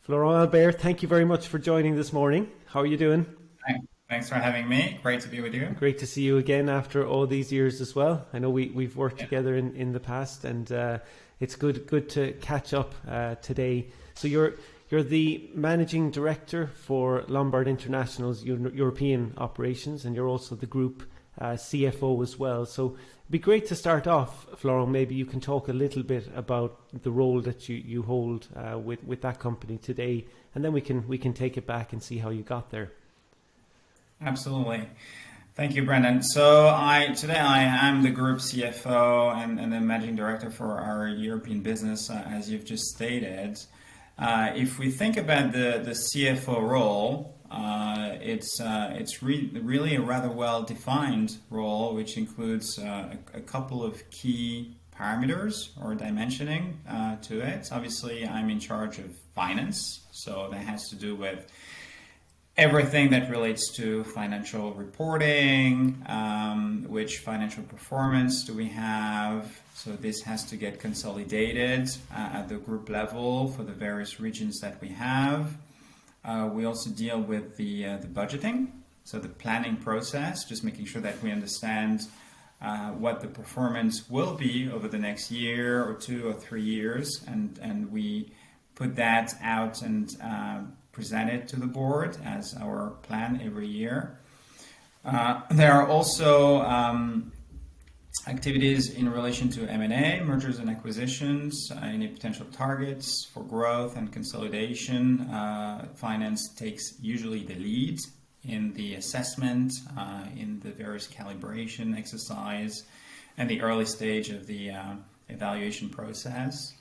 Florent Albert, thank you very much for joining this morning. How are you doing? Thanks for having me. Great to be with you. Great to see you again after all these years as well. I know we've worked Yeah, together in the past, and it's good to catch up today. So you're the managing director for Lombard International's European operations, and you're also the group CFO as well. So it'd be great to start off, Florent. Maybe you can talk a little bit about the role that you hold with that company today, and then we can take it back and see how you got there. absolutely. Thank you, Brendan. So today I am the group CFO and the managing director for our European business, as you've just stated. If we think about the CFO role, it's really a rather well-defined role, which includes a couple of key parameters or dimensioning to it. Obviously, I'm in charge of finance, so that has to do with everything that relates to financial reporting, which financial performance do we have? So this has to get consolidated at the group level for the various regions that we have. We also deal with the budgeting, so the planning process, just making sure that we understand what the performance will be over the next year or 2 or 3 years, and we put that out and present it to the board as our plan every year. There are also activities in relation to M&A, mergers and acquisitions, any potential targets for growth and consolidation. Finance takes usually the lead in the assessment, in the various calibration exercise, and the early stage of the evaluation process.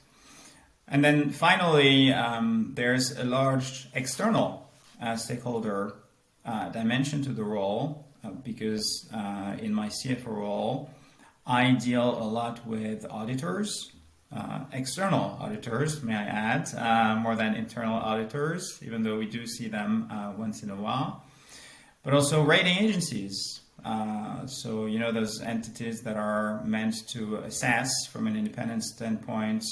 And then finally, there's a large external stakeholder dimension to the role, because in my CFO role, I deal a lot with auditors, external auditors, may I add, more than internal auditors, even though we do see them once in a while, but also rating agencies. So, those entities that are meant to assess from an independent standpoint,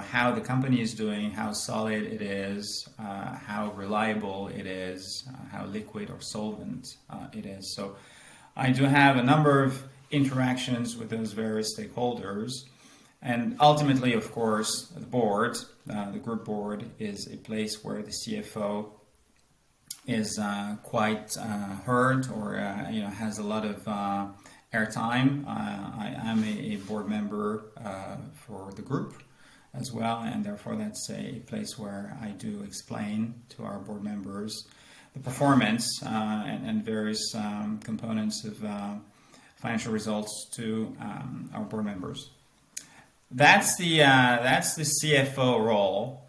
how the company is doing, how solid it is, how reliable it is, how liquid or solvent it is. So I do have a number of interactions with those various stakeholders. And ultimately, of course, the board, the group board, is a place where the CFO is quite heard or has a lot of airtime. I am a board member for the group as well, and therefore that's a place where I do explain to our board members the performance and various components of financial results to our board members. That's the CFO role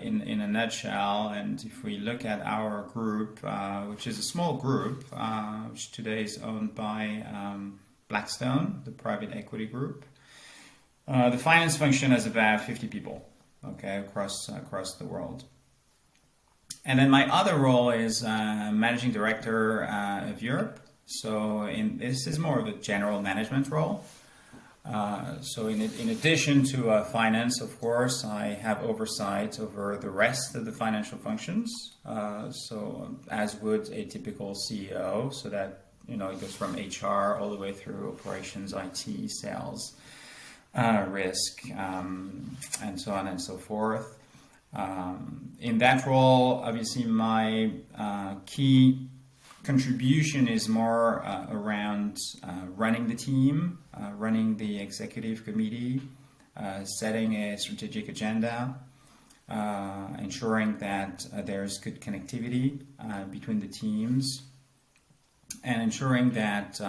in a nutshell. And if we look at our group, which is a small group, which today is owned by Blackstone, the private equity group, the finance function has about 50 people, okay, across the world. And then my other role is managing director of Europe. So this is more of a general management role. So in addition to finance, of course, I have oversight over the rest of the financial functions. So as would a typical CEO, so that it goes from HR all the way through operations, IT, sales, risk, and so on and so forth. In that role, obviously, my key contribution is more around running the team, running the executive committee, setting a strategic agenda, ensuring that there's good connectivity between the teams, and ensuring that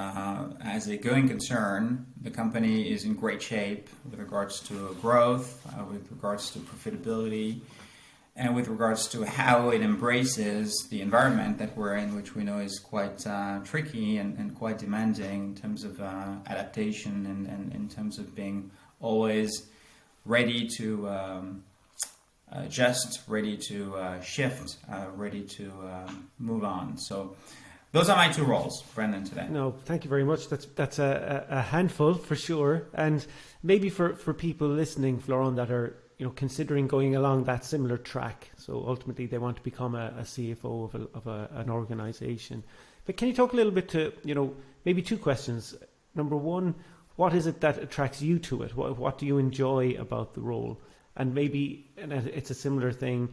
as a going concern, the company is in great shape with regards to growth, with regards to profitability, and with regards to how it embraces the environment that we're in, which we know is quite tricky and quite demanding in terms of adaptation and in terms of being always ready to adjust, ready to shift, ready to move on. So those are my two roles, Brendan, today. No, thank you very much. That's a handful for sure. And maybe for people listening, Florent, that are considering going along that similar track. So ultimately, they want to become a CFO of an organization. But can you talk a little bit to, maybe two questions? Number one, what is it that attracts you to it? What do you enjoy about the role? And maybe, and it's a similar thing,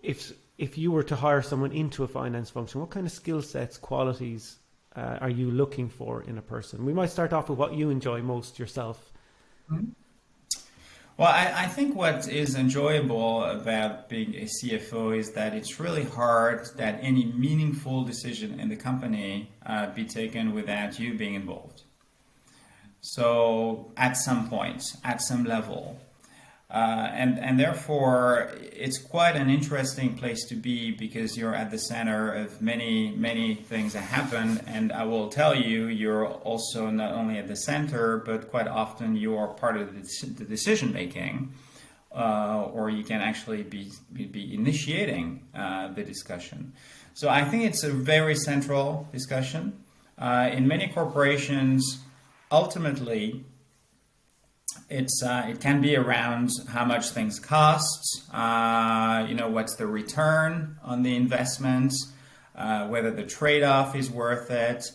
if you were to hire someone into a finance function, what kind of skill sets, qualities are you looking for in a person? We might start off with what you enjoy most yourself. Mm-hmm. Well, I think what is enjoyable about being a CFO is that it's really hard that any meaningful decision in the company be taken without you being involved. So at some point, at some level. And therefore, it's quite an interesting place to be because you're at the center of many, many things that happen. And I will tell you, you're also not only at the center, but quite often you are part of the decision making, or you can actually be initiating the discussion. So I think it's a very central discussion. In many corporations, ultimately, it can be around how much things cost, what's the return on the investment, whether the trade-off is worth it.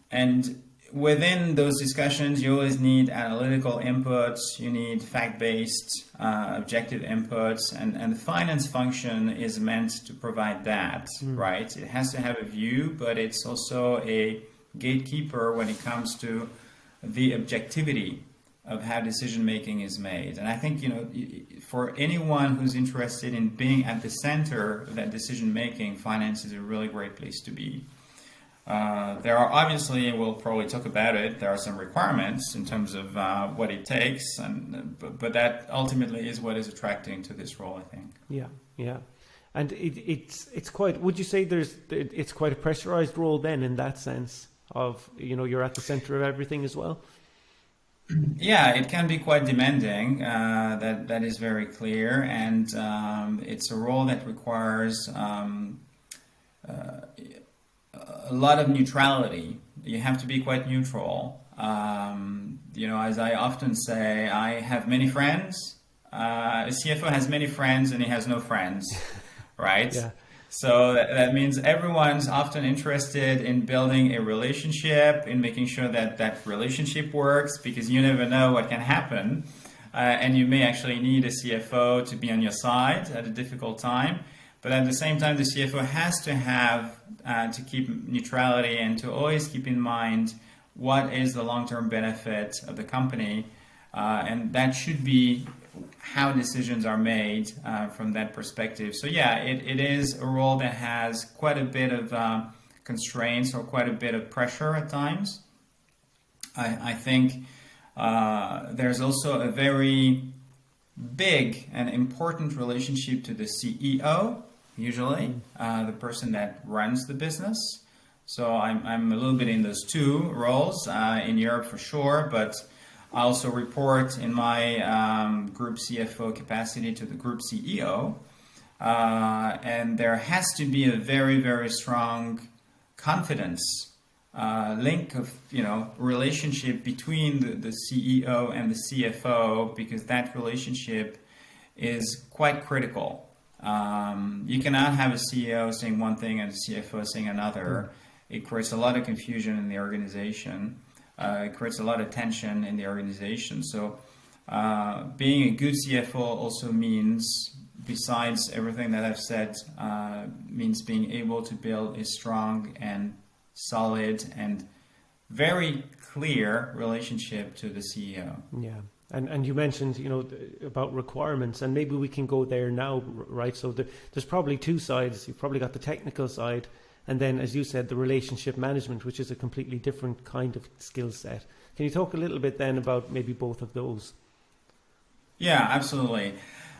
And within those discussions, you always need analytical inputs, you need fact-based, objective inputs, and the finance function is meant to provide that, right? It has to have a view, but it's also a gatekeeper when it comes to the objectivity of how decision making is made. And I think, for anyone who's interested in being at the center of that decision making, finance is a really great place to be. There are obviously, we'll probably talk about it, there are some requirements in terms of what it takes, but that ultimately is what is attracting to this role, I think. Yeah. And it's quite, would you say it's quite a pressurized role then in that sense of, you're at the center of everything as well? Yeah, it can be quite demanding. That is very clear, and it's a role that requires a lot of neutrality. You have to be quite neutral. As I often say, I have many friends. A CFO has many friends, and he has no friends, right? Yeah. So that means everyone's often interested in building a relationship, in making sure that relationship works, because you never know what can happen. And you may actually need a CFO to be on your side at a difficult time. But at the same time, the CFO has to have to keep neutrality and to always keep in mind what is the long-term benefit of the company. And that should be how decisions are made from that perspective. So yeah, it is a role that has quite a bit of constraints or quite a bit of pressure at times. I think there's also a very big and important relationship to the CEO, usually, the person that runs the business. So I'm a little bit in those two roles, in Europe for sure, but I also report in my group CFO capacity to the group CEO. And there has to be a very, very strong confidence link of, relationship between the CEO and the CFO, because that relationship is quite critical. You cannot have a CEO saying one thing and a CFO saying another. It creates a lot of confusion in the organization. It creates a lot of tension in the organization. So being a good CFO also means, besides everything that I've said, means being able to build a strong and solid and very clear relationship to the CEO. Yeah. And you mentioned, about requirements, and maybe we can go there now, right? So there's probably two sides. You've probably got the technical side, and then, as you said, the relationship management, which is a completely different kind of skill set. Can you talk a little bit then about maybe both of those? Yeah, absolutely.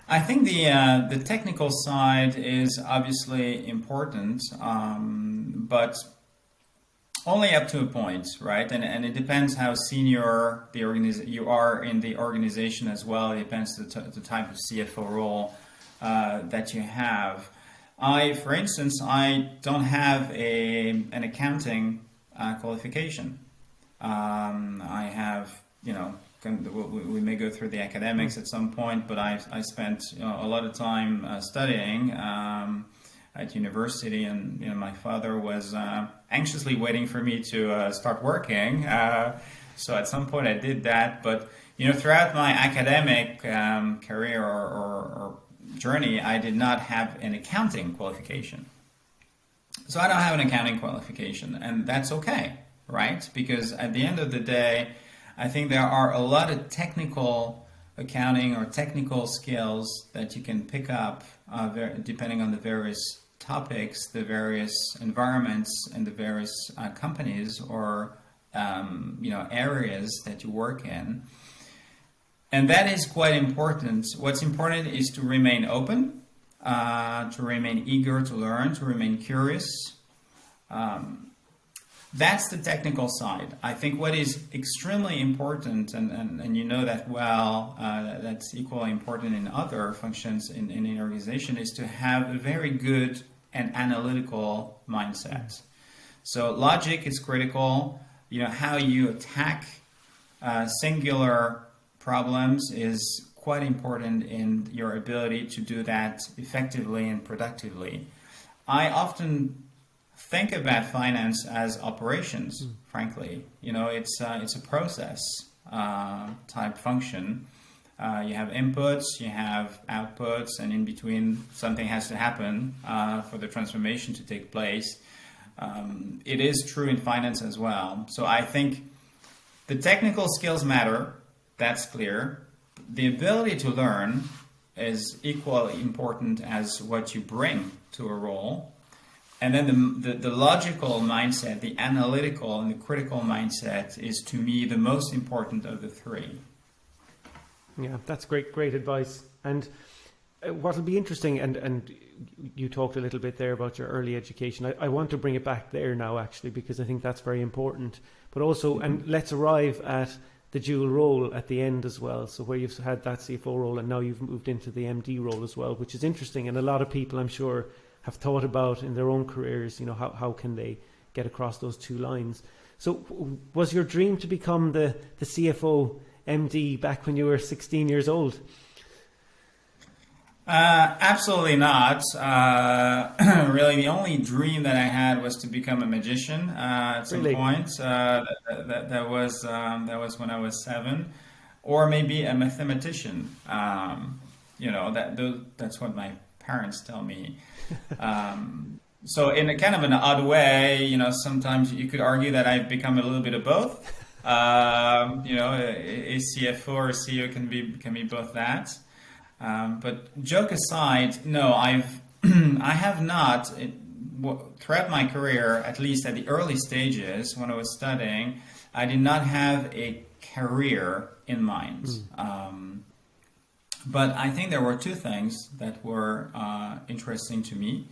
I think the technical side is obviously important, but only up to a point, right? And it depends how senior you are in the organization as well. It depends the type of CFO role that you have. For instance, I don't have an accounting qualification. I have, we may go through the academics at some point, but I spent a lot of time studying at university, and my father was anxiously waiting for me to start working. So at some point I did that, but throughout my academic career or journey, I did not have an accounting qualification. So I don't have an accounting qualification, and that's okay, right? Because at the end of the day, I think there are a lot of technical accounting or technical skills that you can pick up depending on the various topics, the various environments, and the various companies or areas that you work in. And that is quite important. What's important is to remain open, to remain eager to learn, to remain curious. That's the technical side. I think what is extremely important, and you know that well, that's equally important in other functions in an organization, is to have a very good and analytical mindset. So logic is critical. How you attack singular problems is quite important in your ability to do that effectively and productively. I often think about finance as operations, frankly. It's a process type function. You have inputs, you have outputs, and in between something has to happen for the transformation to take place. It is true in finance as well. So I think the technical skills matter. That's clear. The ability to learn is equally important as what you bring to a role. And then the logical mindset, the analytical and the critical mindset is, to me, the most important of the three. Yeah, that's great advice. And what will be interesting, and you talked a little bit there about your early education. I want to bring it back there now, actually, because I think that's very important. But also, and let's arrive at the dual role at the end as well. So where you've had that CFO role and now you've moved into the MD role as well, which is interesting. And a lot of people, I'm sure, have thought about in their own careers, how can they get across those two lines. So was your dream to become the CFO MD back when you were 16 years old? Absolutely not. Really, the only dream that I had was to become a magician at some point. That was when I was 7, or maybe a mathematician. That's what my parents tell me. So in a kind of an odd way, sometimes you could argue that I've become a little bit of both. A CFO or a CEO can be both that. But joke aside, no, I have not, throughout my career, at least at the early stages when I was studying, I did not have a career in mind. But I think there were two things that were interesting to me.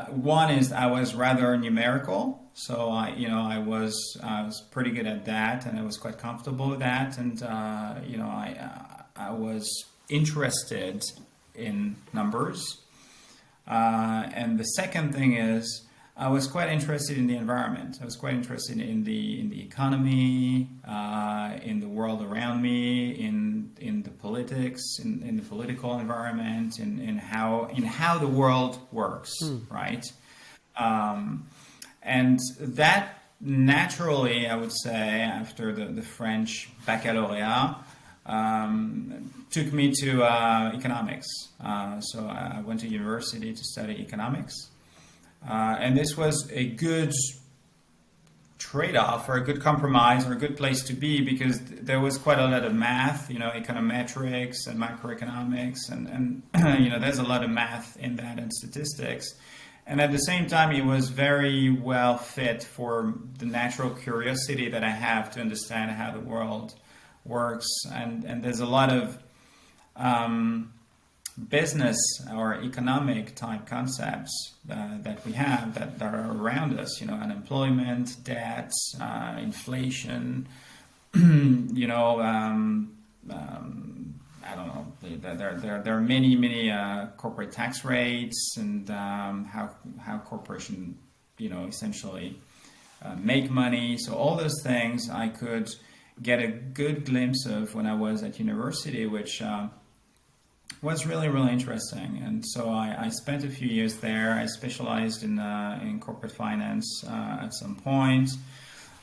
One is I was rather numerical, so I was pretty good at that, and I was quite comfortable with that, and I was interested in numbers. And the second thing is I was quite interested in the environment. I was quite interested in the economy, in the world around me, in the politics, in the political environment, in how the world works, right? And that naturally, I would say, after the French baccalaureate, took me to economics. So I went to university to study economics. And this was a good trade-off or a good compromise or a good place to be, because there was quite a lot of math, econometrics and macroeconomics, and there's a lot of math in that and statistics. And at the same time, it was very well fit for the natural curiosity that I have to understand how the world works. And there's a lot of business or economic type concepts that we have that are around us, unemployment, debt, inflation, I don't know, there are many corporate tax rates, and how corporation, essentially make money. So all those things I could get a good glimpse of when I was at university, which was really, really interesting. And so I spent a few years there. I specialized in corporate finance at some point,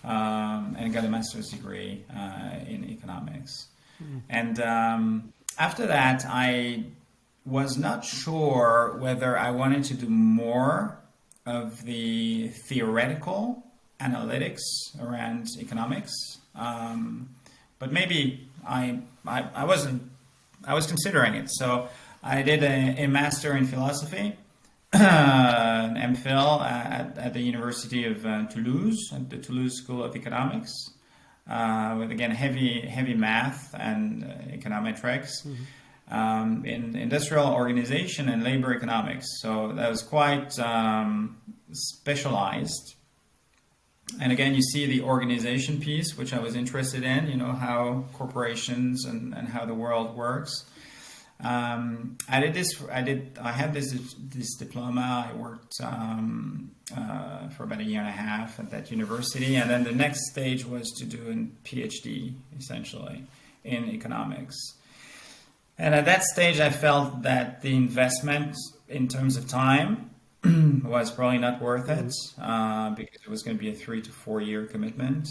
and got a master's degree in economics. And after that, I was not sure whether I wanted to do more of the theoretical analytics around economics, but maybe I was considering it. So I did a master in philosophy, an MPhil at the University of Toulouse, at the Toulouse School of Economics, with again heavy math and econometrics. In industrial organization and labor economics. So that was quite specialized. And again, you see the organization piece, which I was interested in, how corporations and how the world works. I had this diploma. I worked for about a year and a half at that university. And then the next stage was to do a PhD, essentially, in economics. And at that stage, I felt that the investment in terms of time was probably not worth it, because it was going to be a 3 to 4 year commitment,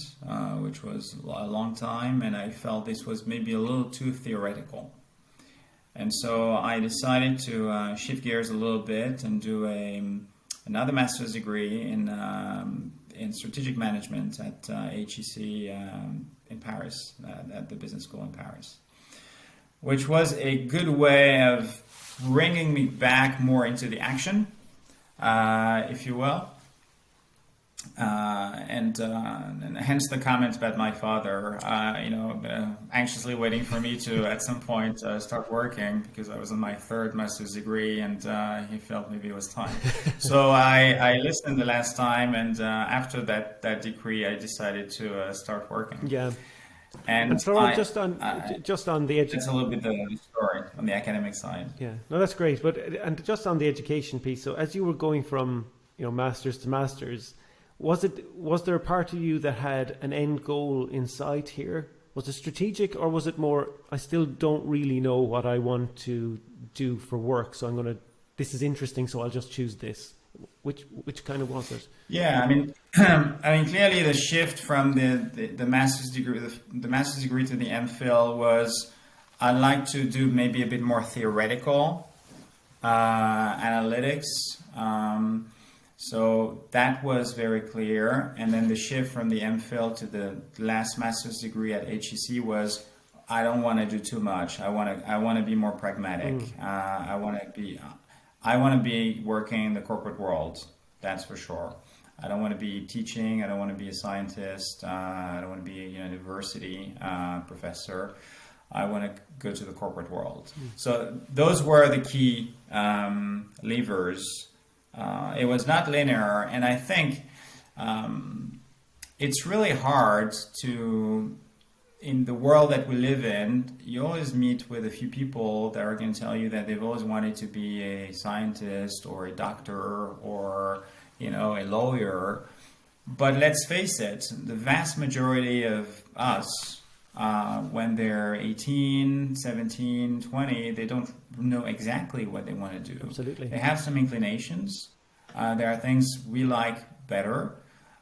which was a long time. And I felt this was maybe a little too theoretical. And so I decided to shift gears a little bit and do another master's degree in strategic management at HEC in Paris, at the business school in Paris, which was a good way of bringing me back more into the action, if you will. And hence the comments about my father, anxiously waiting for me to, at some point, start working, because I was on my third master's degree, and he felt maybe it was time. So I listened the last time, and after that degree, I decided to start working. Yeah. And Florent, just on the that's a little bit the story on the academic side. Yeah, no, that's great. And just on the education piece, so as you were going from masters to masters, was there a part of you that had an end goal in sight here? Was it strategic, or was it more, I still don't really know what I want to do for work, so this is interesting, so I'll just choose this? Which kind of was it? Yeah, I mean, clearly the shift from the master's degree, the master's degree to the MPhil was, I'd like to do maybe a bit more theoretical analytics. So that was very clear. And then the shift from the MPhil to the last master's degree at HEC was, I don't want to do too much. I want to be more pragmatic. I want to be working in the corporate world. That's for sure. I don't want to be teaching. I don't want to be a scientist. I don't want to be a university professor. I want to go to the corporate world. So those were the key levers. It was not linear, and I think it's really hard to, in the world that we live in, you always meet with a few people that are going to tell you that they've always wanted to be a scientist or a doctor or a lawyer. But let's face it, the vast majority of us, when they're 18, 17, 20, they don't know exactly what they want to do. Absolutely. They have some inclinations. There are things we like better.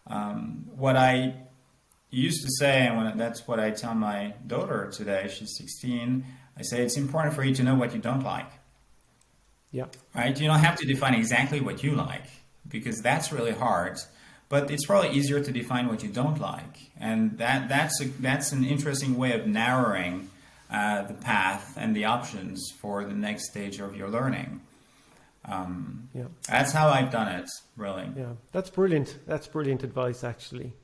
What I used to say, and that's what I tell my daughter today, she's 16, I say it's important for you to know what you don't like. Yeah. Right? You don't have to define exactly what you like, because that's really hard. But it's probably easier to define what you don't like. And that's an interesting way of narrowing the path and the options for the next stage of your learning. That's how I've done it, really. Yeah, that's brilliant. That's brilliant advice, actually.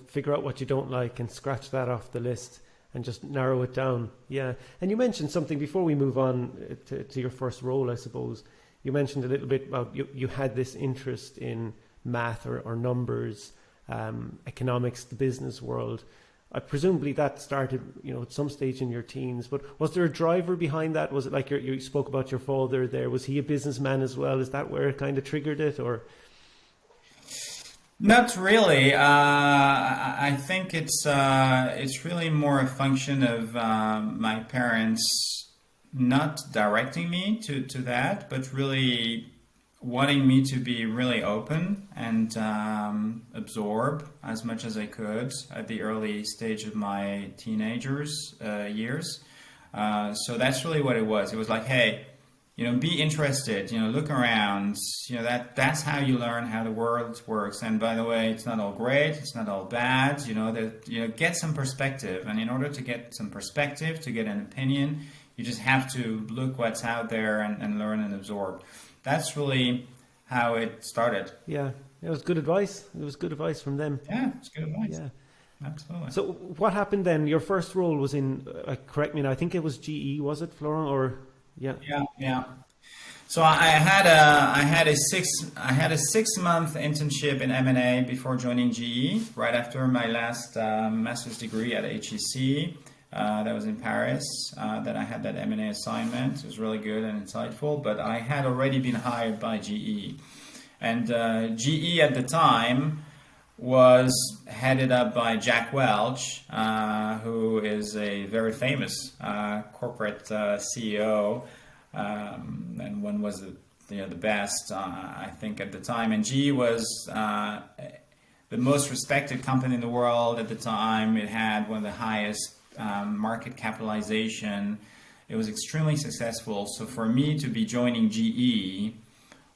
Figure out what you don't like and scratch that off the list and just narrow it down. Yeah. And you mentioned something before we move on to your first role, I suppose. You mentioned a little bit about you had this interest in math or numbers, economics, the business world. Presumably that started, at some stage in your teens, but was there a driver behind that? Was it like you spoke about your father there? Was he a businessman as well? Is that where it kind of triggered it, or? Not really. I think it's really more a function of my parents not directing me to that, but really wanting me to be really open and absorb as much as I could at the early stage of my teenagers years. So that's really what it was. It was like, hey, be interested, look around, that's how you learn how the world works. And by the way, it's not all great, it's not all bad, get some perspective. And in order to get some perspective, to get an opinion, you just have to look what's out there and learn and absorb. That's really how it started. Yeah, it was good advice. It was good advice from them. Yeah, it's good advice. Yeah. Absolutely. So what happened then? Your first role was in, correct me now, I think it was GE, was it, Florent? Or yeah. Yeah. So I had a 6 month internship in M&A before joining GE. Right after my last master's degree at HEC, that was in Paris. That I had that M&A assignment. It was really good and insightful. But I had already been hired by GE, and GE at the time was headed up by Jack Welch, who is a very famous corporate CEO, and one was the best, I think, at the time. And GE was the most respected company in the world at the time. It had one of the highest market capitalization. It was extremely successful. So for me to be joining GE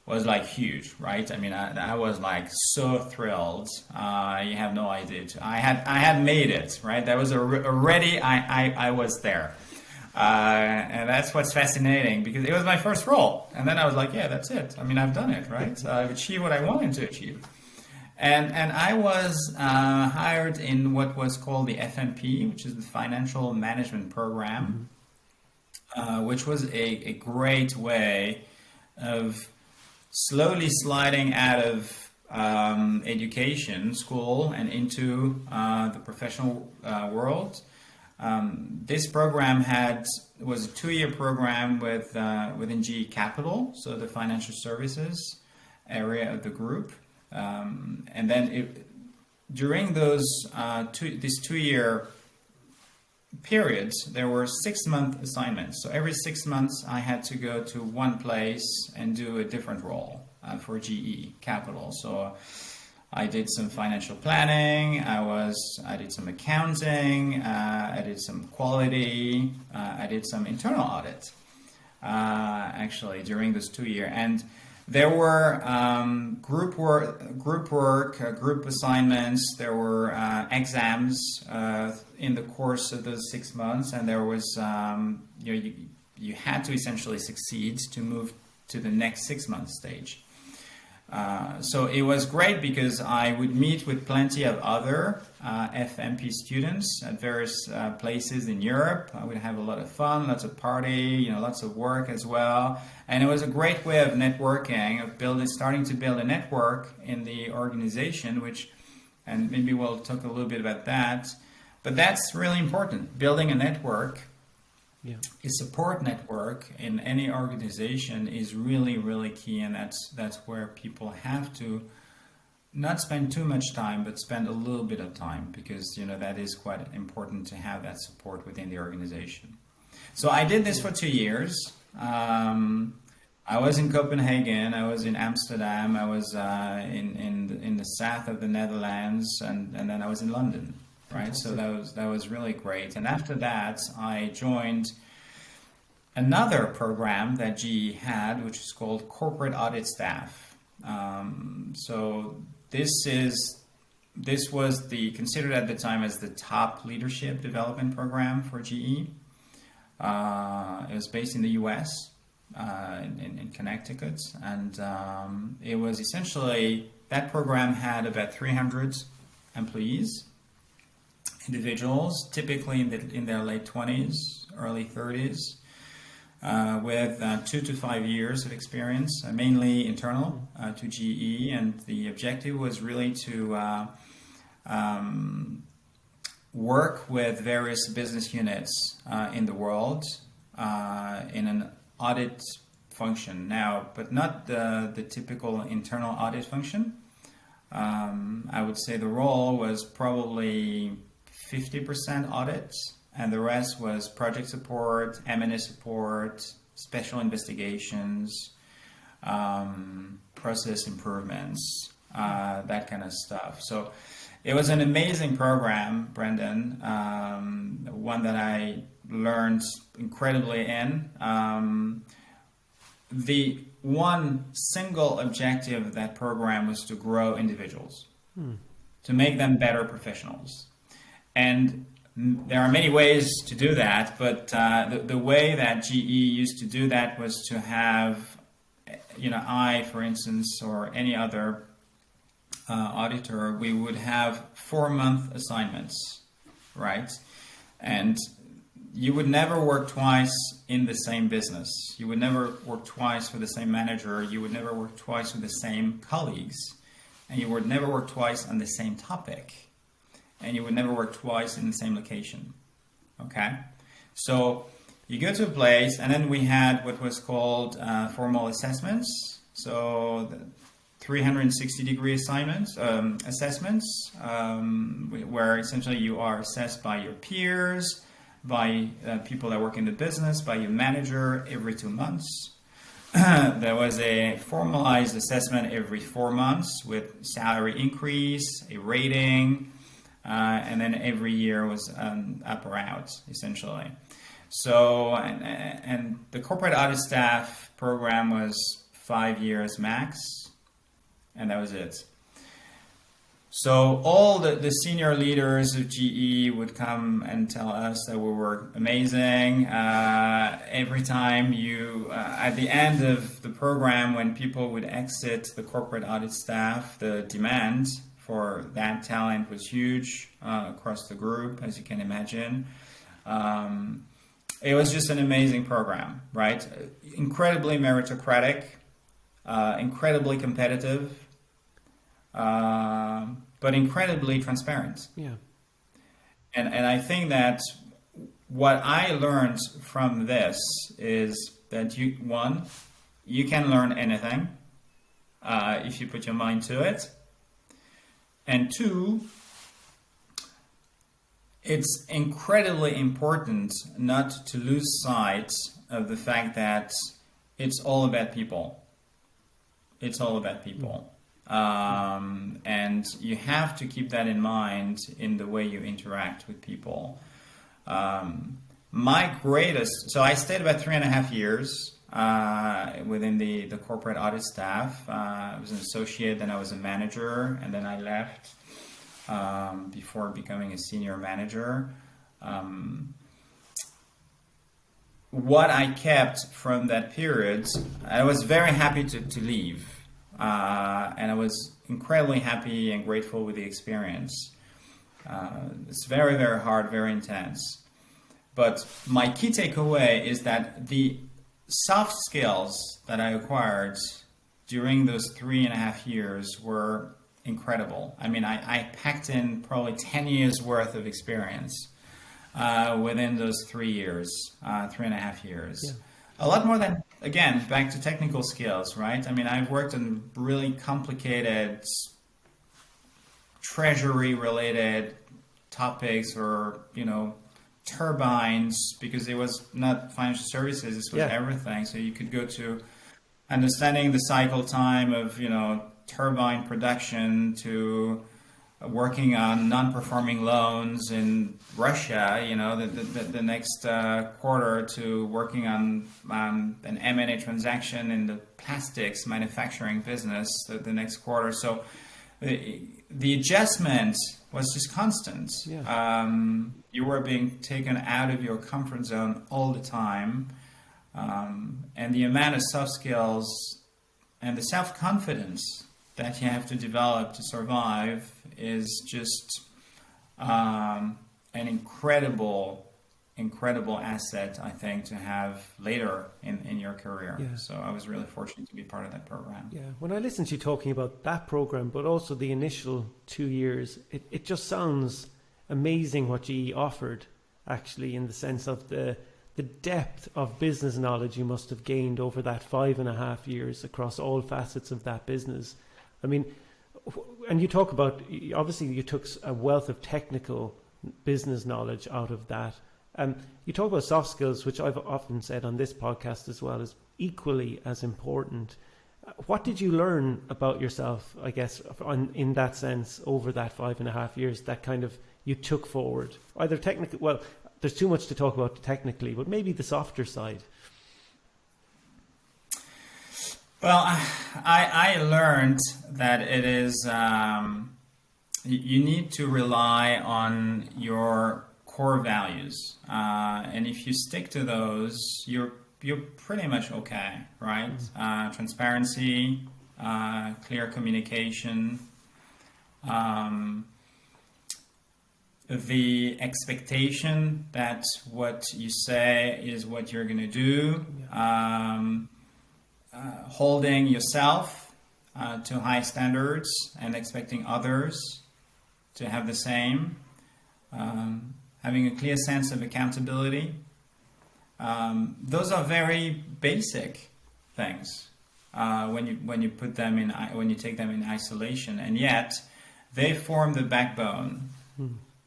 was like huge, right? I mean, I was like so thrilled. You have no idea. I had made it, right? That was already I was there, and that's what's fascinating because it was my first role, and then I was like, yeah, that's it. I mean, I've done it, right? I've achieved what I wanted to achieve, and I was hired in what was called the FMP, which is the Financial Management Program, which was a great way of slowly sliding out of education, school, and into the professional world. This program was a 2-year program within GE Capital, so the financial services area of the group. And then during this 2-year periods, there were 6-month assignments. So every 6 months, I had to go to one place and do a different role for GE Capital. So I did some financial planning. I did some accounting. I did some quality. I did some internal audit. Actually, during this 2-year, and there were group group assignments. There were exams in the course of those 6 months, and there was you had to essentially succeed to move to the next 6-month stage. So it was great because I would meet with plenty of other FMP students at various places in Europe. I would have a lot of fun, lots of party, lots of work as well. And it was a great way of networking, of starting to build a network in the organization, and maybe we'll talk a little bit about that. But that's really important, building a network. Yeah. A support network in any organization is really, really key, and that's where people have to not spend too much time, but spend a little bit of time, because that is quite important to have that support within the organization. So I did this for 2 years. I was in Copenhagen, I was in Amsterdam, I was in the south of the Netherlands, and then I was in London. Right, so that was really great. And after that, I joined another program that GE had, which is called Corporate Audit Staff. So this was considered at the time as the top leadership development program for GE. It was based in the U.S. In Connecticut, and it was essentially, that program had about 300 employees. Individuals, typically in their late 20s, early 30s, with 2 to 5 years of experience, mainly internal to GE, and the objective was really to work with various business units in the world in an audit function now, but not the typical internal audit function. I would say the role was probably 50% audit, and the rest was project support, M&A support, special investigations, process improvements, that kind of stuff. So it was an amazing program, Brendan, one that I learned incredibly in. The one single objective of that program was to grow individuals, to make them better professionals. And there are many ways to do that, but the way that GE used to do that was to have, I, for instance, or any other auditor, we would have 4-month assignments, right? And you would never work twice in the same business. You would never work twice with the same manager. You would never work twice with the same colleagues. And you would never work twice on the same topic. And you would never work twice in the same location. Okay? So you go to a place, and then we had what was called formal assessments. So the 360-degree assessments, where essentially you are assessed by your peers, by people that work in the business, by your manager every 2 months. There was a formalized assessment every 4 months with salary increase, a rating, and then every year was up or out, essentially. So, and the corporate audit staff program was 5 years max, and that was it. So all the senior leaders of GE would come and tell us that we were amazing. Every time at the end of the program, when people would exit the corporate audit staff, the demand for that talent was huge across the group, as you can imagine. It was just an amazing program, right? Incredibly meritocratic, incredibly competitive. But incredibly transparent. Yeah. And I think that what I learned from this is that you can learn anything if you put your mind to it. And 2, it's incredibly important not to lose sight of the fact that it's all about people. It's all about people. And you have to keep that in mind in the way you interact with people. So I stayed about 3.5 years within the corporate audit staff. I was an associate, then I was a manager, and then I left before becoming a senior manager. What I kept from that period, I was very happy to leave. And I was incredibly happy and grateful with the experience. It's very, very hard, very intense. But my key takeaway is that the soft skills that I acquired during those 3.5 years were incredible. I mean, I packed in probably 10 years worth of experience within those 3.5 years. Yeah. A lot more than, again, back to technical skills, right? I mean, I've worked on really complicated treasury-related topics or, turbines, because it was not financial services, this was everything. So you could go to understanding the cycle time of, turbine production to working on non-performing loans in Russia, the next quarter, to working on an M&A transaction in the plastics manufacturing business the next quarter. So the adjustment was just constant. Yeah. You were being taken out of your comfort zone all the time. And the amount of soft skills and the self-confidence that you have to develop to survive is just an incredible asset, I think, to have later in your career. Yeah. So I was really fortunate to be part of that program. Yeah, when I listen to you talking about that program, but also the initial 2 years, it just sounds amazing what GE offered, actually, in the sense of the depth of business knowledge you must have gained over that 5.5 years across all facets of that business. I mean, And you talk about, obviously you took a wealth of technical business knowledge out of that. You talk about soft skills, which I've often said on this podcast as well, is equally as important. What did you learn about yourself, I guess, in that sense over that 5.5 years that kind of you took forward? Either technical, well, there's too much to talk about technically, but maybe the softer side. Well, I learned that it is, you need to rely on your core values. And if you stick to those, you're pretty much okay, right? Transparency, clear communication, the expectation that what you say is what you're going to do, holding yourself to high standards and expecting others to have the same, having a clear sense of accountability. Those are very basic things when you put them in, when you take them in isolation, and yet they form the backbone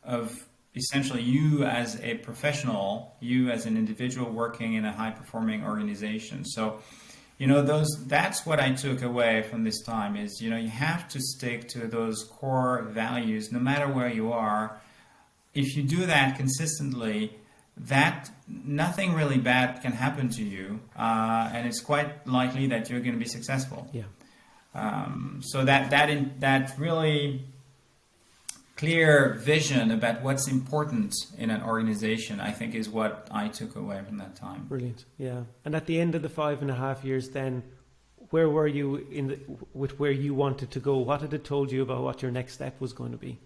of essentially you as a professional, you as an individual working in a high-performing organization. So, that's what I took away from this time is, you have to stick to those core values no matter where you are. If you do that consistently, that nothing really bad can happen to you, and it's quite likely that you're going to be successful. Yeah. So that really clear vision about what's important in an organization, I think, is what I took away from that time. Brilliant. Yeah. And at the end of the 5.5 years, then, where were you with where you wanted to go? What had it told you about what your next step was going to be?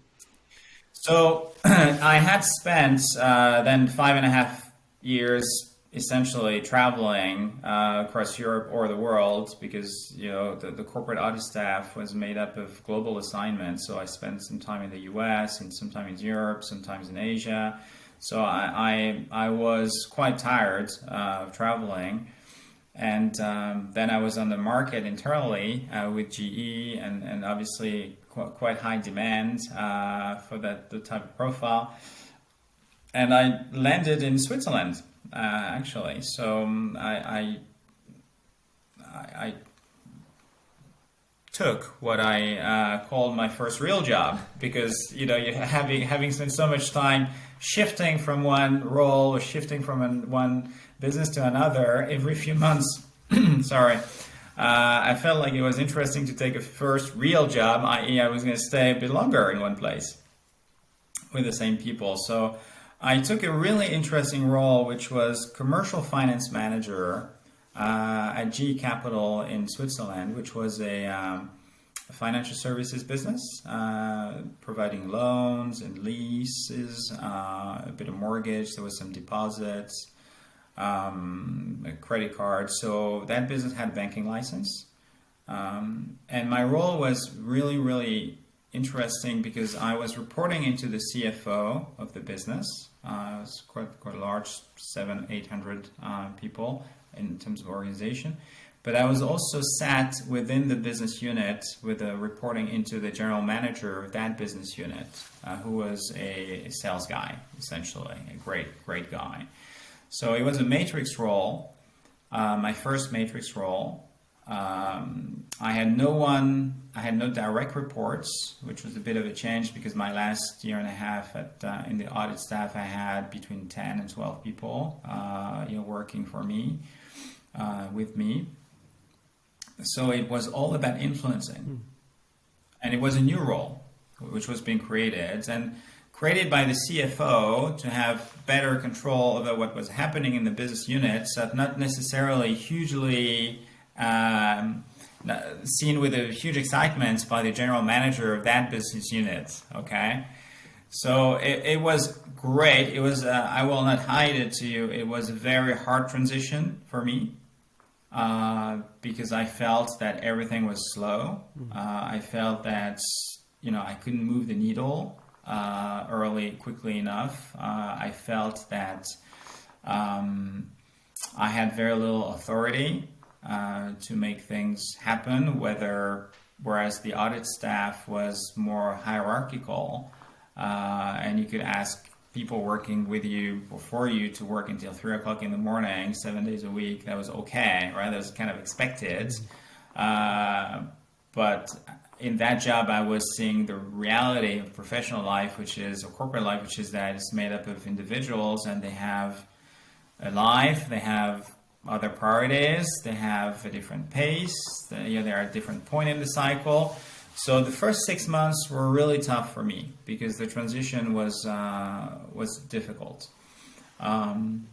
So I had spent then 5.5 years essentially traveling across Europe or the world because, the corporate audit staff was made up of global assignments. So I spent some time in the US and some time in Europe, sometimes in Asia. So I was quite tired of traveling. And then I was on the market internally with GE and obviously quite high demand for the type of profile. And I landed in Switzerland, actually. So I took what I called my first real job because, you're having spent so much time shifting from one role or shifting from one business to another every few months. Sorry. I felt like it was interesting to take a first real job, i.e. I was going to stay a bit longer in one place with the same people. So I took a really interesting role, which was commercial finance manager at GE Capital in Switzerland, which was a financial services business, providing loans and leases, a bit of mortgage, there was some deposits, a credit card. So that business had a banking license. And my role was really, really interesting because I was reporting into the CFO of the business. It was quite a large, 700-800 people in terms of organization. But I was also sat within the business unit with reporting into the general manager of that business unit, who was a sales guy, essentially, a great guy. So it was a matrix role, my first matrix role. I had no direct reports, which was a bit of a change because my last year and a half in the audit staff, I had between 10 and 12 people, working for me, with me. So it was all about influencing. And it was a new role, which was being created and created by the CFO to have better control over what was happening in the business units, so not necessarily hugely seen with a huge excitement by the general manager of that business unit. Okay, so it was great. It was I will not hide it to you. It was a very hard transition for me because I felt that everything was slow. I felt that I couldn't move the needle quickly enough. I felt that I had very little authority to make things happen, whether whereas the audit staff was more hierarchical, and you could ask people working with you or for you to work until 3 o'clock in the morning, 7 days a week. That was okay, right? That was kind of expected. But in that job, I was seeing the reality of professional life, or corporate life, which is that it's made up of individuals, and they have a life, they have other priorities, they have a different pace, they're at a different point in the cycle. So the first 6 months were really tough for me because the transition was difficult. And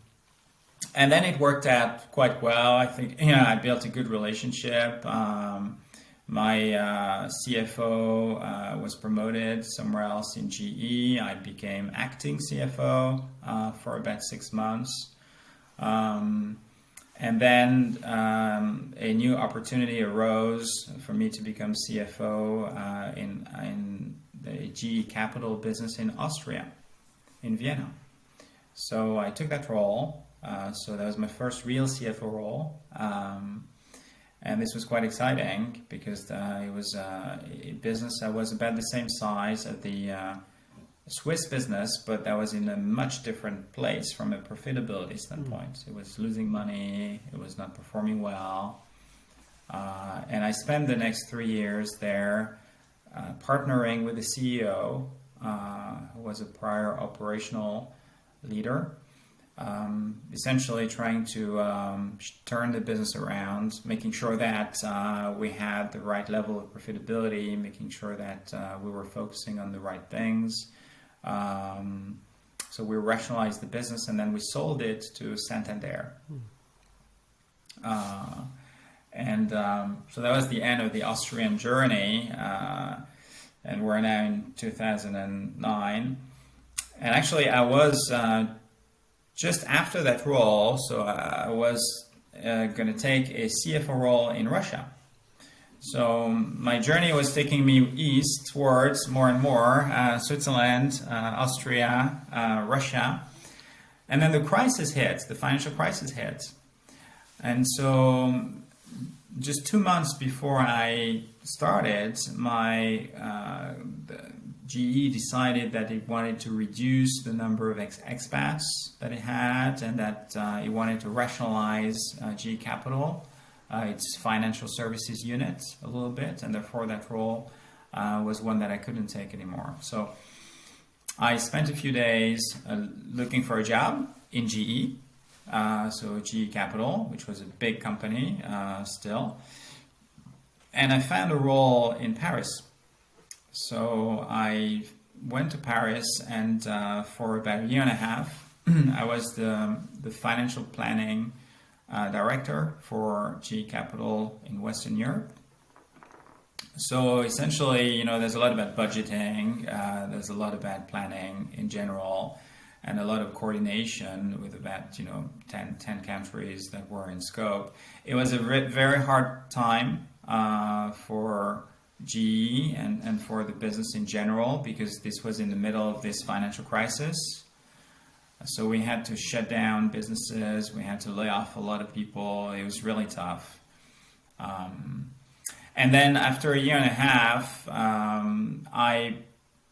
then it worked out quite well. I think I built a good relationship. My CFO was promoted somewhere else in GE. I became acting CFO for about 6 months. And then a new opportunity arose for me to become CFO in the GE Capital business in Austria, in Vienna. So I took that role. So that was my first real CFO role. And this was quite exciting because it was a business that was about the same size as the Swiss business, but that was in a much different place from a profitability standpoint. It was losing money, it was not performing well. And I spent the next 3 years there partnering with the CEO, who was a prior operational leader, essentially trying to turn the business around, making sure that we had the right level of profitability, making sure that we were focusing on the right things. So we rationalized the business, and then we sold it to Santander. So that was the end of the Austrian journey, and we're now in 2009. And actually, I was just after that role, so I was going to take a CFO role in Russia. So my journey was taking me east towards more and more Switzerland, Austria, Russia. And then the crisis hit, the financial crisis hit. And so just 2 months before I started, GE decided that it wanted to reduce the number of expats that it had, and that it wanted to rationalize GE Capital, its financial services unit, a little bit, and therefore that role was one that I couldn't take anymore. So I spent a few days looking for a job in GE, so GE Capital, which was a big company still, and I found a role in Paris. So I went to Paris, and for about a year and a half, I was the financial planning director for GE Capital in Western Europe. So essentially, there's a lot about budgeting, there's a lot about planning in general, and a lot of coordination with about 10 countries that were in scope. It was a very hard time for GE and for the business in general, because this was in the middle of this financial crisis. So we had to shut down businesses, we had to lay off a lot of people. It was really tough. And then after a year and a half,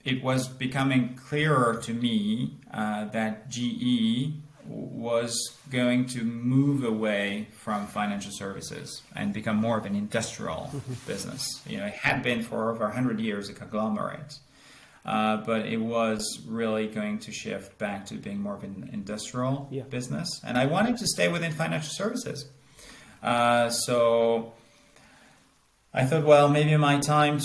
it was becoming clearer to me that GE was going to move away from financial services and become more of an industrial business. It had been for over 100 years a conglomerate. But it was really going to shift back to being more of an industrial business. And I wanted to stay within financial services. So I thought, well, maybe my time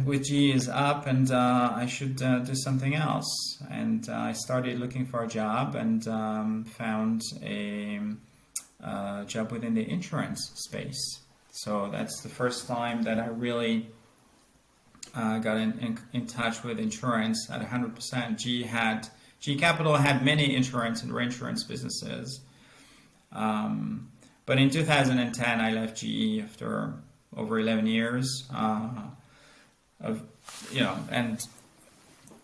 with GE is up, and I should do something else. And I started looking for a job, and found a job within the insurance space. So that's the first time that I really got in touch with insurance at 100%. GE Capital had many insurance and reinsurance businesses. But in 2010, I left GE after over 11 years and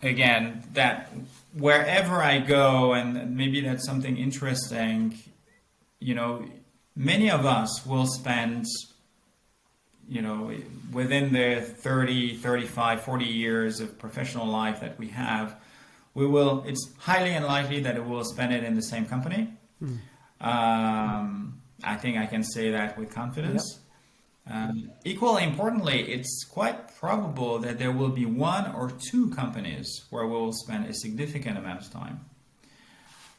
again, that wherever I go, and maybe that's something interesting, many of us will spend within the 30, 35, 40 years of professional life that we have, it's highly unlikely that we will spend it in the same company. I think I can say that with confidence. Yep. Equally importantly, it's quite probable that there will be one or two companies where we will spend a significant amount of time.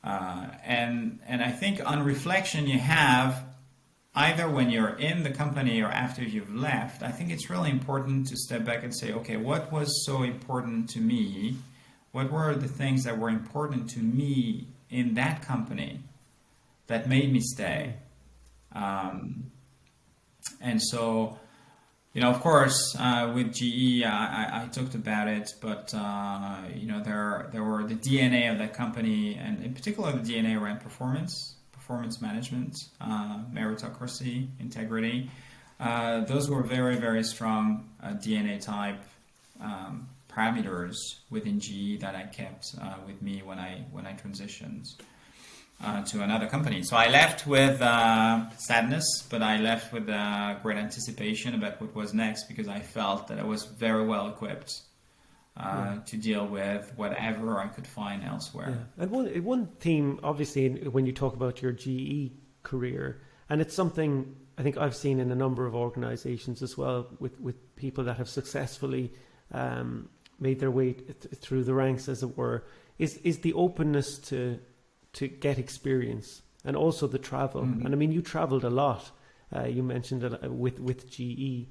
And I think on reflection you have, either when you're in the company or after you've left, I think it's really important to step back and say, okay, what was so important to me? What were the things that were important to me in that company that made me stay? And so, of course, with GE, I talked about it, but, there were the DNA of that company, and in particular, the DNA around performance management, meritocracy, integrity. Those were very, very strong DNA type parameters within GE that I kept with me when I transitioned to another company. So I left with sadness, but I left with great anticipation about what was next, because I felt that I was very well equipped to deal with whatever I could find elsewhere. Yeah. And one theme, obviously, when you talk about your GE career, and it's something I think I've seen in a number of organizations as well, with people that have successfully made their way through the ranks, as it were, is the openness to get experience, and also the travel. Mm-hmm. And I mean, you traveled a lot. You mentioned it with GE.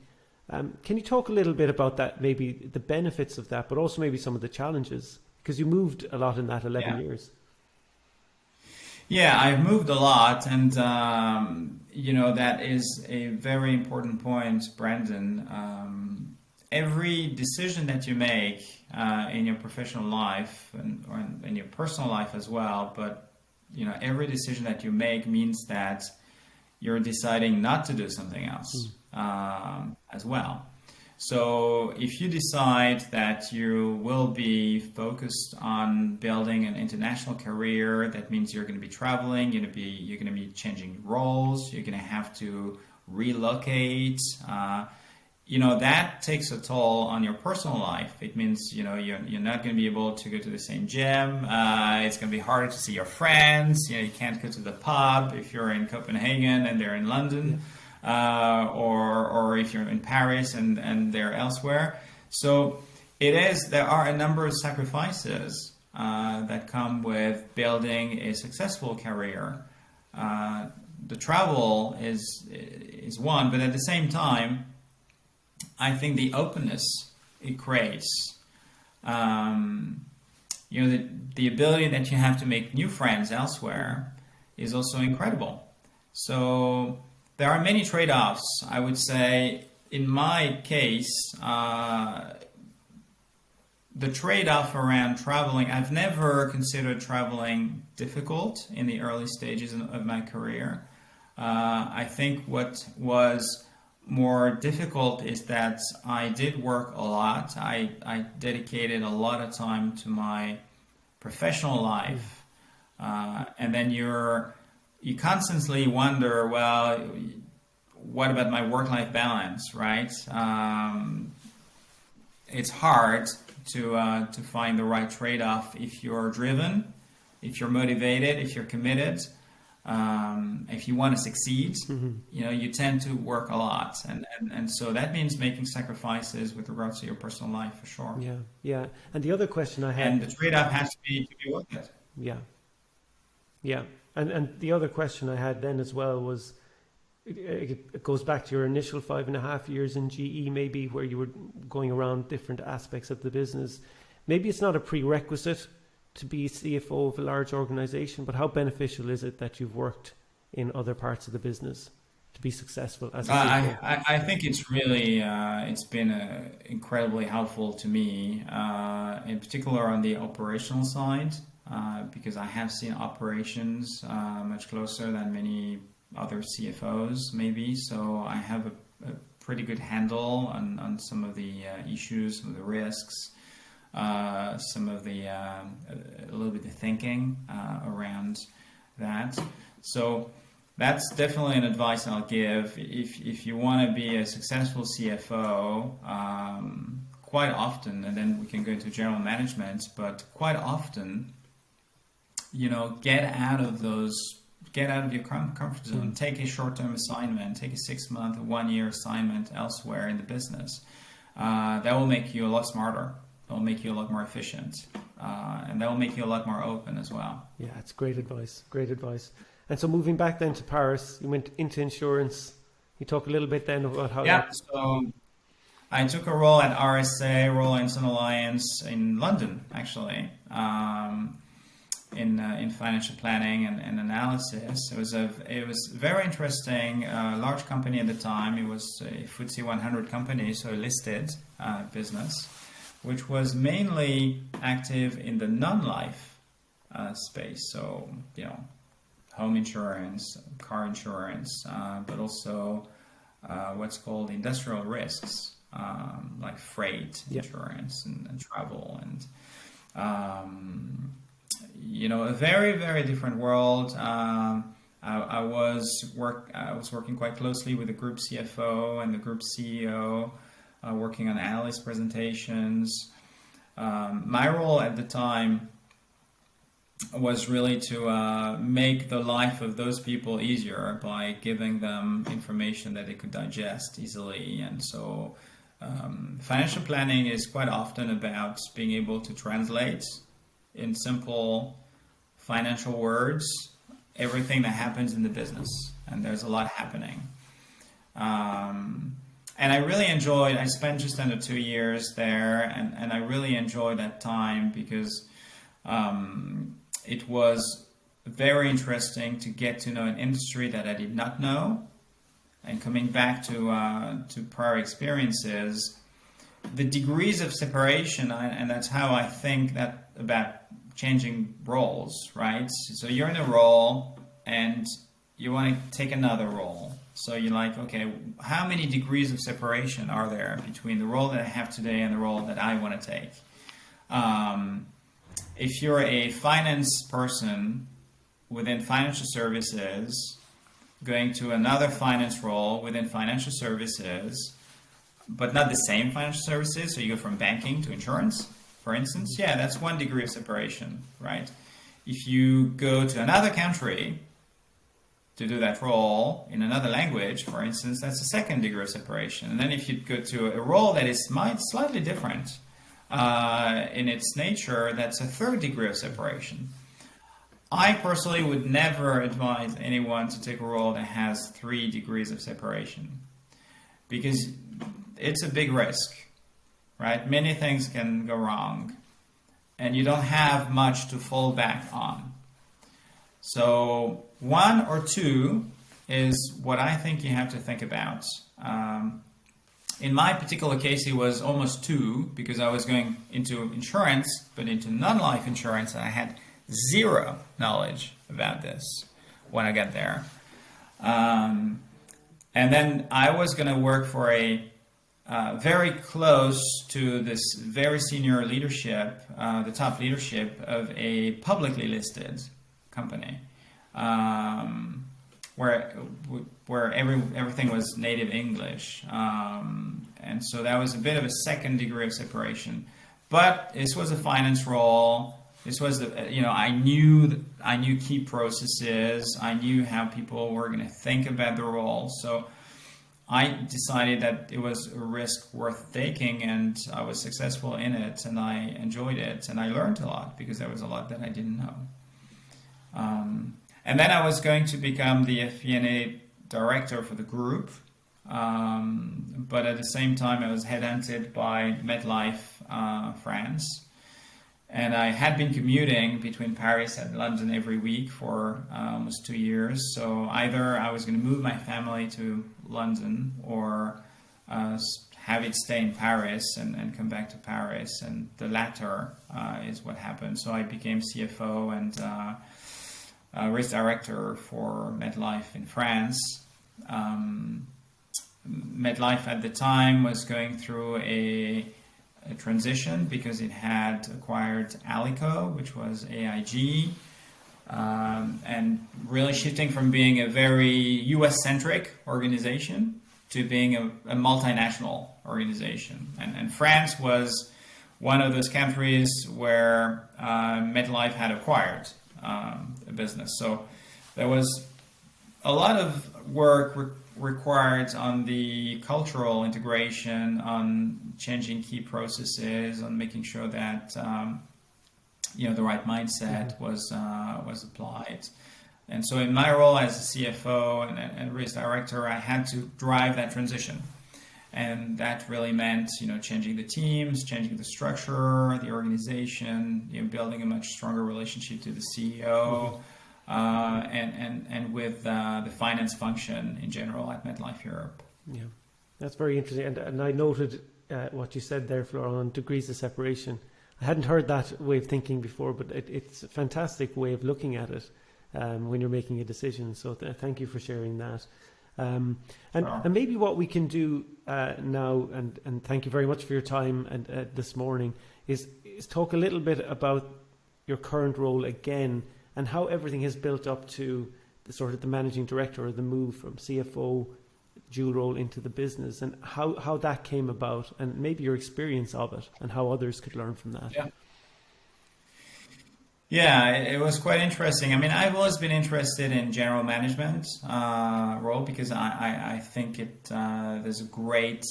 Can you talk a little bit about that, maybe the benefits of that, but also maybe some of the challenges? Because you moved a lot in that 11 years. Yeah, I've moved a lot, and that is a very important point, Brandon. Every decision that you make in your professional life or in your personal life as well, but every decision that you make means that you're deciding not to do something else as well. So if you decide that you will be focused on building an international career, that means you're going to be traveling, you're going to be changing roles, you're going to have to relocate. That takes a toll on your personal life. It means, you're not going to be able to go to the same gym. It's going to be harder to see your friends. You can't go to the pub if you're in Copenhagen and they're in London, or if you're in Paris and they're elsewhere. So there are a number of sacrifices that come with building a successful career. The travel is one, but at the same time, I think the openness it creates, the ability that you have to make new friends elsewhere is also incredible. So there are many trade-offs. I would say, in my case, the trade-off around traveling, I've never considered traveling difficult in the early stages of my career. I think what was more difficult is that I did work a lot. I dedicated a lot of time to my professional life, and then you constantly wonder, well, what about my work-life balance, right? It's hard to find the right trade-off if you're driven, if you're motivated, if you're committed. If you want to succeed, you tend to work a lot, and so that means making sacrifices with regards to your personal life, for sure. Yeah. And the other question I had, and the trade-off has to be worth it. Yeah. And the other question I had then as well was, it goes back to your initial 5.5 years in GE, maybe, where you were going around different aspects of the business. Maybe it's not a prerequisite to be CFO of a large organization, but how beneficial is it that you've worked in other parts of the business to be successful as a CFO? I think it's really it's been incredibly helpful to me, in particular on the operational side, because I have seen operations much closer than many other CFOs maybe, so I have a pretty good handle on some of the issues, some of the risks, some of the a little bit of thinking around that. So that's definitely an advice I'll give. If you want to be a successful CFO, quite often, and then we can go into general management, but quite often, get out of your comfort zone. Take a short-term assignment, take a 6-month, 1-year assignment elsewhere in the business. That will make you a lot smarter. That will make you a lot more efficient. And that will make you a lot more open as well. Yeah, it's great advice. Great advice. And so moving back then to Paris, you went into insurance. You talk a little bit then about how So I took a role at RSA, Rollins and Alliance in London, actually, in financial planning and analysis. It was very interesting. Large company at the time. It was a FTSE 100 company, so a listed business, which was mainly active in the non-life space. So home insurance, car insurance, but also what's called industrial risks, like freight insurance and travel, and a very, very different world. I was working quite closely with the group CFO and the group CEO, working on analyst presentations. My role at the time was really to make the life of those people easier by giving them information that they could digest easily. And so financial planning is quite often about being able to translate in simple financial words everything that happens in the business. And there's a lot happening. And I really enjoyed, I spent just under 2 years there, and I really enjoyed that time because it was very interesting to get to know an industry that I did not know. And coming back to prior experiences, the degrees of separation, and that's how I think that about changing roles, right? So you're in a role and you want to take another role. So you're like, okay, how many degrees of separation are there between the role that I have today and the role that I want to take? If you're a finance person within financial services, going to another finance role within financial services, but not the same financial services, so you go from banking to insurance, for instance, that's 1 degree of separation, right? If you go to another country to do that role in another language, for instance, that's a 2nd degree of separation. And then if you go to a role that is slightly different in its nature, that's a 3rd degree of separation. I personally would never advise anyone to take a role that has 3 degrees of separation because it's a big risk, right? Many things can go wrong and you don't have much to fall back on. So 1 or 2 is what I think you have to think about. In my particular case, it was almost 2 because I was going into insurance, but into non-life insurance, and I had 0 knowledge about this when I got there. And then I was going to work for a very close to this very senior leadership, the top leadership of a publicly listed company, where everything was native English, and so that was a bit of a 2nd degree of separation. But this was a finance role. This was I knew key processes. I knew how people were going to think about the role. So I decided that it was a risk worth taking, and I was successful in it, and I enjoyed it, and I learned a lot because there was a lot that I didn't know. And then I was going to become the FP&A director for the group, but at the same time I was headhunted by MetLife France. And I had been commuting between Paris and London every week for almost 2 years. So either I was going to move my family to London or have it stay in Paris and come back to Paris. And the latter is what happened. So I became CFO and risk director for MetLife in France. MetLife at the time was going through a transition because it had acquired Alico, which was AIG. and really shifting from being a very US-centric organization to being a multinational organization. And France was one of those countries where MetLife had acquired a business. So there was a lot of work required on the cultural integration, on changing key processes, on making sure that the right mindset was applied. And so in my role as a CFO and risk director, I had to drive that transition. And that really meant, changing the teams, changing the structure, the organization, building a much stronger relationship to the CEO, and with the finance function in general at MetLife Europe. Yeah, that's very interesting. And I noted what you said there, Florent, on degrees of separation. I hadn't heard that way of thinking before, but it's a fantastic way of looking at it when you're making a decision. So thank you for sharing that. And maybe what we can do now, and thank you very much for your time and this morning, is talk a little bit about your current role again and how everything has built up to the sort of the managing director, or the move from CFO dual role into the business, and how that came about, and maybe your experience of it and how others could learn from that. Yeah, it was quite interesting. I mean, I've always been interested in general management role because I think there's a great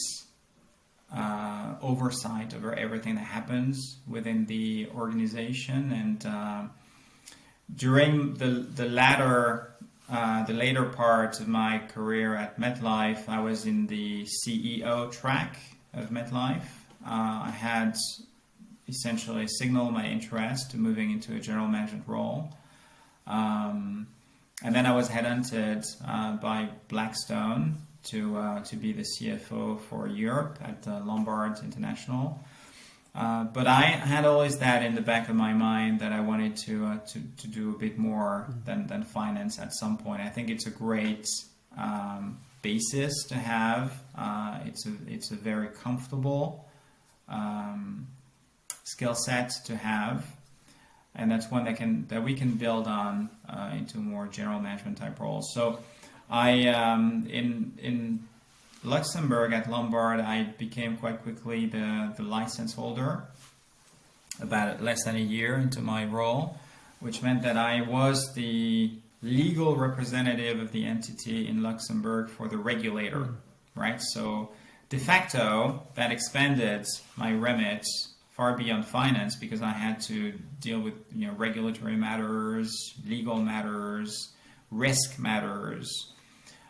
oversight over everything that happens within the organization. And during the later part of my career at MetLife, I was in the CEO track of MetLife. I had essentially signal my interest to moving into a general management role. And then I was headhunted by Blackstone to be the CFO for Europe at Lombard International. But I had always that in the back of my mind that I wanted to do a bit more than finance at some point. I think it's a great basis to have. It's a very comfortable skill set to have, and that's one that we can build on into more general management type roles. So I in Luxembourg at Lombard, I became quite quickly the license holder about less than a year into my role, which meant that I was the legal representative of the entity in Luxembourg for the regulator, right? So de facto, that expanded my remit far beyond finance, because I had to deal with regulatory matters, legal matters, risk matters,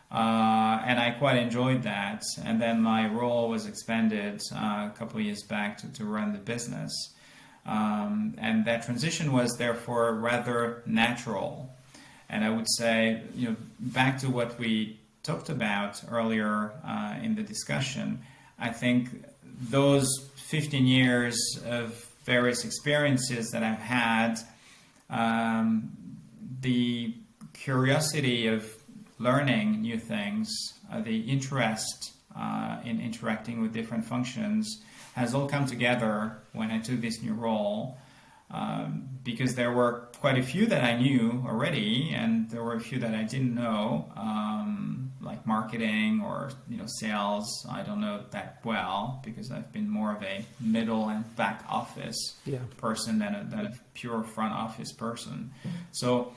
and I quite enjoyed that. And then my role was expanded a couple of years back to run the business, and that transition was therefore rather natural. And I would say, back to what we talked about earlier in the discussion, I think those 15 years of various experiences that I've had, the curiosity of learning new things, the interest in interacting with different functions has all come together when I took this new role, because there were quite a few that I knew already, and there were a few that I didn't know, like marketing or sales. I don't know that well because I've been more of a middle and back office person than a pure front office person. So,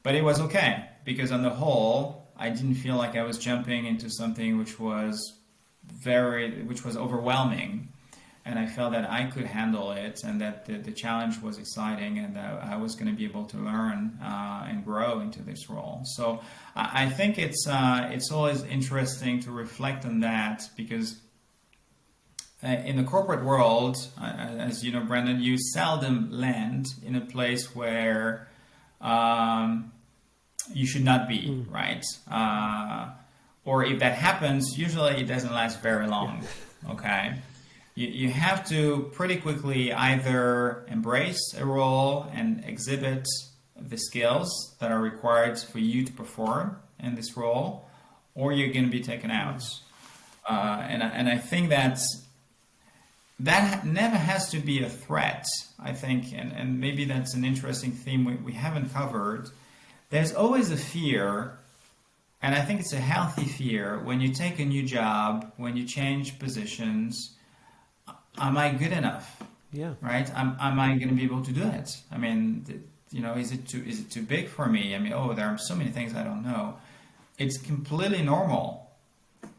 but it was okay, because on the whole, I didn't feel like I was jumping into something which was overwhelming. And I felt that I could handle it, and that the challenge was exciting, and that I was going to be able to learn and grow into this role. So I think it's always interesting to reflect on that, because in the corporate world, as you know, Brandon, you seldom land in a place where you should not be, right? Or if that happens, usually it doesn't last very long, okay? You have to pretty quickly either embrace a role and exhibit the skills that are required for you to perform in this role, or you're going to be taken out. And I think that that never has to be a threat, I think, and maybe that's an interesting theme we haven't covered. There's always a fear, and I think it's a healthy fear, when you take a new job, when you change positions. Am I good enough? Yeah. Right? Am I going to be able to do it? I mean, is it too big for me? I mean, there are so many things I don't know. It's completely normal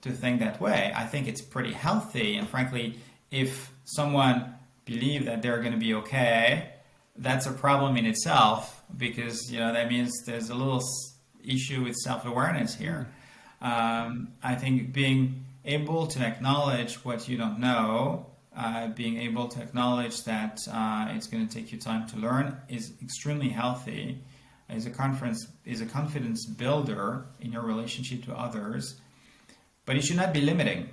to think that way. I think it's pretty healthy, and frankly, if someone believes that they're going to be okay, that's a problem in itself, because that means there's a little issue with self-awareness here. I think being able to acknowledge what you don't know, being able to acknowledge that it's going to take you time to learn, is extremely healthy. Is a confidence builder in your relationship to others. But it should not be limiting,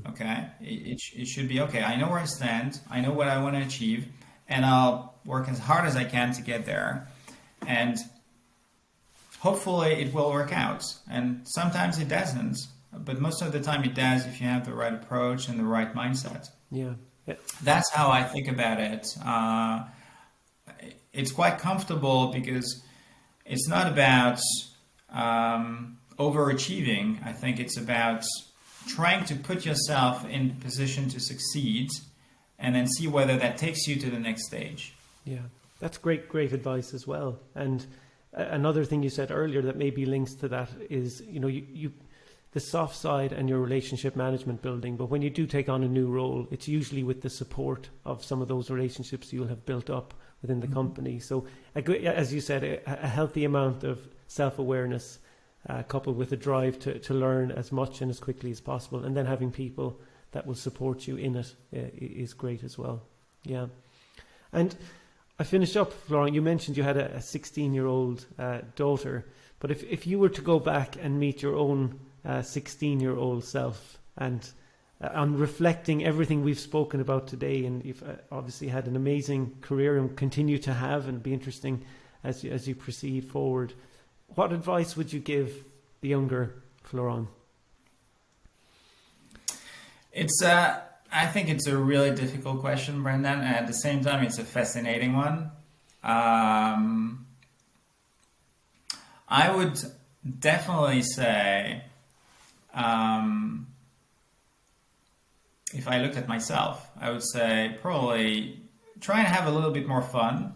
okay? It should be, okay, I know where I stand, I know what I want to achieve, and I'll work as hard as I can to get there. And hopefully it will work out. And sometimes it doesn't, but most of the time it does if you have the right approach and the right mindset. Yeah. That's how I think about it. It's quite comfortable because it's not about overachieving. I think it's about trying to put yourself in position to succeed and then see whether that takes you to the next stage. Yeah, that's great advice as well. And another thing you said earlier that maybe links to that is, you the soft side and your relationship management building. But when you do take on a new role, it's usually with the support of some of those relationships you'll have built up within the company. So as you said, a healthy amount of self-awareness coupled with a drive to learn as much and as quickly as possible, and then having people that will support you in it is great as well. Yeah. And I finished up, Florent, you mentioned you had a 16-year-old daughter, but if you were to go back and meet your own 16-year-old self, and on reflecting everything we've spoken about today, and you've obviously had an amazing career and continue to have, and be interesting as you proceed forward, what advice would you give the younger Florent? I think it's a really difficult question, Brendan, and at the same time, it's a fascinating one. I would definitely say, if I looked at myself, I would say probably try and have a little bit more fun,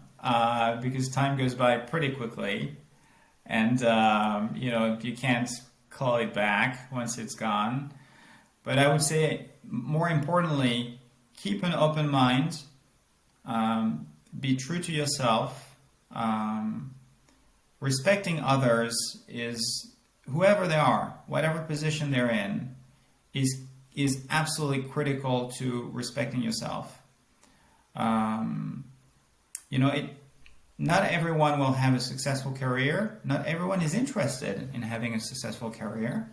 because time goes by pretty quickly, and you can't call it back once it's gone. But I would say, more importantly, keep an open mind, be true to yourself. Respecting others is, whoever they are, whatever position they're in, is absolutely critical to respecting yourself. Not everyone will have a successful career. Not everyone is interested in having a successful career.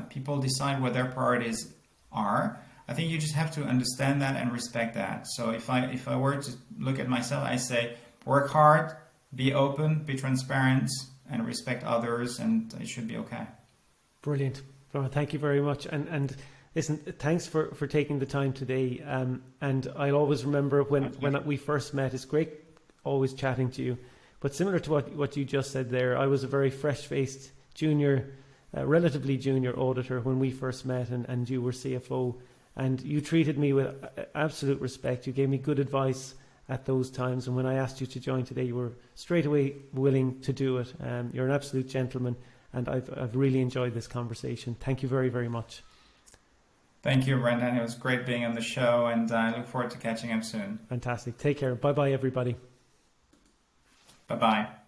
People decide what their priorities are. I think you just have to understand that and respect that. So if I were to look at myself, I say work hard, be open, be transparent, and respect others, and it should be okay. Brilliant. Florent, thank you very much. And listen, thanks for taking the time today. And I'll always remember when we first met, it's great always chatting to you. But similar to what you just said there, I was a very fresh-faced relatively junior auditor when we first met, and you were CFO, and you treated me with absolute respect. You gave me good advice at those times, and when I asked you to join today, you were straight away willing to do it. You're an absolute gentleman, and I've really enjoyed this conversation. Thank you very, very much. Thank you, Brendan. It was great being on the show, and I look forward to catching up soon. Fantastic. Take care. Bye-bye, everybody. Bye-bye.